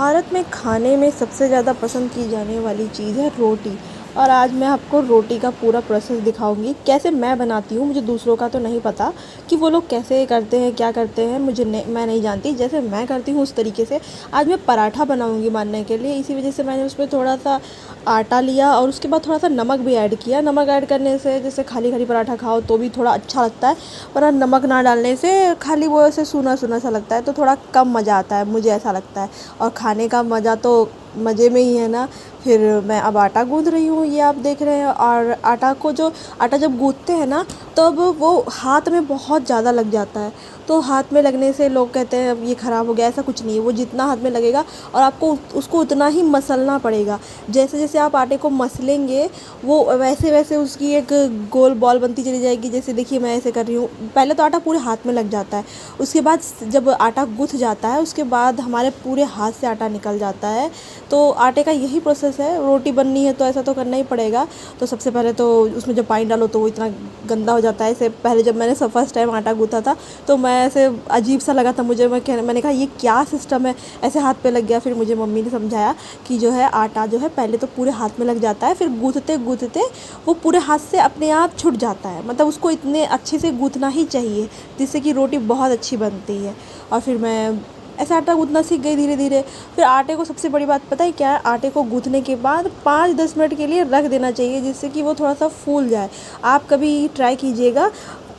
भारत में खाने में सबसे ज़्यादा पसंद की जाने वाली चीज़ है रोटी। और आज मैं आपको रोटी का पूरा प्रोसेस दिखाऊंगी कैसे मैं बनाती हूँ। मुझे दूसरों का तो नहीं पता कि वो लोग कैसे करते हैं, क्या करते हैं, मैं नहीं जानती। जैसे मैं करती हूँ उस तरीके से आज मैं पराठा बनाऊंगी मानने के लिए। इसी वजह से मैंने उसमें थोड़ा सा आटा लिया और उसके बाद थोड़ा सा नमक भी ऐड किया। नमक ऐड करने से जैसे खाली खाली पराठा खाओ तो भी थोड़ा अच्छा लगता है, पर नमक ना डालने से खाली वो ऐसे सूना सूना सा लगता है, तो थोड़ा कम मज़ा आता है, मुझे ऐसा लगता है। और खाने का मज़ा तो मज़े में ही है ना। फिर मैं अब आटा गूँथ रही हूँ, ये आप देख रहे हैं। और आटा जब गूँथते हैं ना तब वो हाथ में बहुत ज़्यादा लग जाता है। तो हाथ में लगने से लोग कहते हैं अब ये ख़राब हो गया, ऐसा कुछ नहीं है। वो जितना हाथ में लगेगा और आपको उसको उतना ही मसलना पड़ेगा। जैसे जैसे आप आटे को मसलेंगे वो वैसे वैसे उसकी एक गोल बॉल बनती चली जाएगी। जैसे देखिए मैं ऐसे कर रही हूँ, पहले तो आटा पूरे हाथ में लग जाता है, उसके बाद जब आटा गूँथ जाता है उसके बाद हमारे पूरे हाथ से आटा निकल जाता है। तो आटे का यही प्रोसेस है। रोटी बननी है तो ऐसा तो करना ही पड़ेगा। तो सबसे पहले तो उसमें जब पानी डालो तो वो इतना गंदा हो जाता है। इससे पहले जब मैंने फर्स्ट टाइम आटा गूँथा था तो मैं ऐसे अजीब सा लगा था मुझे। मैंने कहा ये क्या सिस्टम है, ऐसे हाथ पे लग गया। फिर मुझे मम्मी ने समझाया कि जो है आटा जो है पहले तो पूरे हाथ में लग जाता है, फिर गूँथते गूँथते वो पूरे हाथ से अपने आप छूट जाता है। मतलब उसको इतने अच्छे से गूँथना ही चाहिए जिससे कि रोटी बहुत अच्छी बनती है। और फिर मैं ऐसे आटा गूँथना सीख गई धीरे धीरे। फिर आटे को सबसे बड़ी बात पता है क्या है, आटे को गूँथने के बाद 5-10 मिनट के लिए रख देना चाहिए जिससे कि वो थोड़ा सा फूल जाए। आप कभी ट्राई कीजिएगा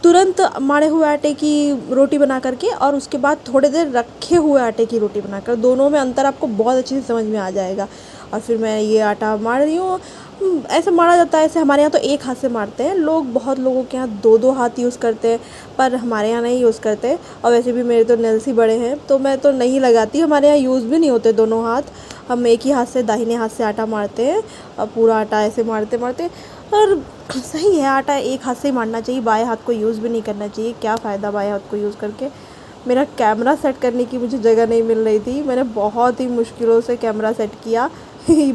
तुरंत माड़े हुए आटे की रोटी बना करके और उसके बाद थोड़ी देर रखे हुए आटे की रोटी बनाकर, दोनों में अंतर आपको बहुत अच्छे से समझ में आ जाएगा। और फिर मैं ये आटा मार रही हूँ। ऐसे मारा जाता है, ऐसे हमारे यहाँ तो एक हाथ से मारते हैं लोग, बहुत लोगों के यहाँ दो दो हाथ यूज़ करते हैं, पर हमारे यहाँ नहीं यूज़ करते। और वैसे भी मेरे तो नेल्स ही बड़े हैं तो मैं तो नहीं लगाती, हमारे यहाँ यूज़ भी नहीं होते दोनों हाथ। हम एक ही हाथ से, दाहिने हाथ से आटा मारते हैं और पूरा आटा ऐसे मारते मारते। और सही है, आटा एक हाथ से ही मारना चाहिए, बाएं हाथ को यूज़ भी नहीं करना चाहिए। क्या फ़ायदा बाएं हाथ को यूज़ करके। मेरा कैमरा सेट करने की मुझे जगह नहीं मिल रही थी, मैंने बहुत ही मुश्किलों से कैमरा सेट किया।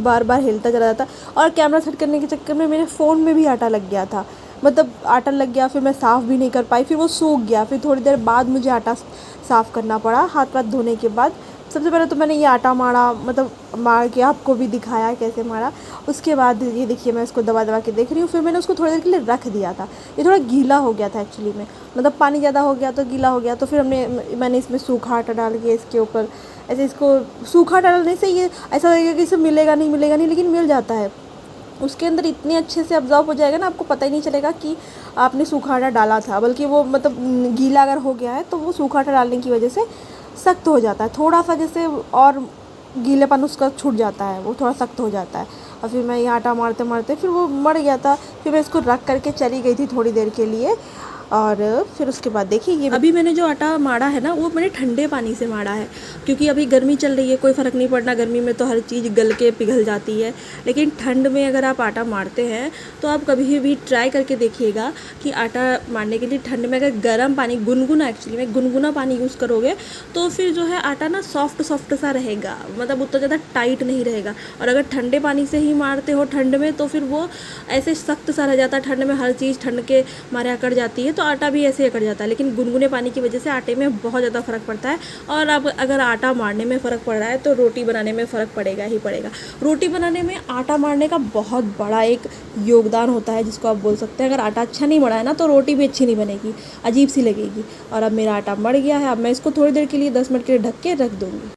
बार बार हिलता चला जाता। और कैमरा सेट करने के चक्कर में मेरे फ़ोन में भी आटा लग गया था। मतलब आटा लग गया, फिर मैं साफ़ भी नहीं कर पाई, फिर वो सूख गया। फिर थोड़ी देर बाद मुझे आटा साफ़ करना पड़ा हाथ पाथ धोने के बाद। सबसे पहले तो मैंने ये आटा मारा, मतलब मार के आपको भी दिखाया कैसे मारा। उसके बाद ये देखिए मैं इसको दबा दबा के देख रही हूँ। फिर मैंने उसको थोड़ी देर के लिए रख दिया था, ये थोड़ा गीला हो गया था एक्चुअली में, मतलब पानी ज़्यादा हो गया तो गीला हो गया। तो फिर मैंने इसमें सूखा आटा डाल के इसके ऊपर ऐसे इसको, सूखा डालने से ये ऐसा लगेगा कि इसे मिलेगा नहीं, लेकिन मिल जाता है। उसके अंदर इतने अच्छे से ऑब्ज़र्व हो जाएगा ना, आपको पता ही नहीं चलेगा कि आपने सूखा आटा डाला था। बल्कि वो मतलब गीला अगर हो गया है तो वो सूखा आटा डालने की वजह से सख्त हो जाता है थोड़ा सा, जैसे और गीलेपन उसका छूट जाता है, वो थोड़ा सख्त हो जाता है। और फिर मैं ये आटा मारते मारते फिर वो मर गया था। फिर मैं इसको रख करके चली गई थी थोड़ी देर के लिए। और फिर उसके बाद देखिए ये अभी मैंने जो आटा मारा है ना वो मैंने ठंडे पानी से मारा है, क्योंकि अभी गर्मी चल रही है, कोई फ़र्क नहीं पड़ना। गर्मी में तो हर चीज़ गल के पिघल जाती है, लेकिन ठंड में अगर आप आटा मारते हैं तो आप कभी भी ट्राई करके देखिएगा कि आटा मारने के लिए ठंड में अगर गर्म पानी, गुनगुना, एक्चुअली में गुनगुना पानी यूज़ करोगे तो फिर जो है आटा ना सॉफ्ट सॉफ्ट सा रहेगा, मतलब उतना ज़्यादा टाइट नहीं रहेगा। और अगर ठंडे पानी से ही मारते हो ठंड में तो फिर वो ऐसे सख्त सा रह जाता है। ठंड में हर चीज़ ठंड के मारे अकड़ जाती है, तो आटा भी ऐसे अकड़ जाता है। लेकिन गुनगुने पानी की वजह से आटे में बहुत ज़्यादा फ़र्क पड़ता है। और अब अगर आटा मारने में फ़र्क पड़ रहा है तो रोटी बनाने में फ़र्क पड़ेगा ही पड़ेगा। रोटी बनाने में आटा मारने का बहुत बड़ा एक योगदान होता है, जिसको आप बोल सकते हैं। अगर आटा अच्छा नहीं मरा है ना तो रोटी भी अच्छी नहीं बनेगी, अजीब सी लगेगी। और अब मेरा आटा मर गया है, अब मैं इसको थोड़ी देर के लिए 10 मिनट के लिए ढक के रख दूँगी।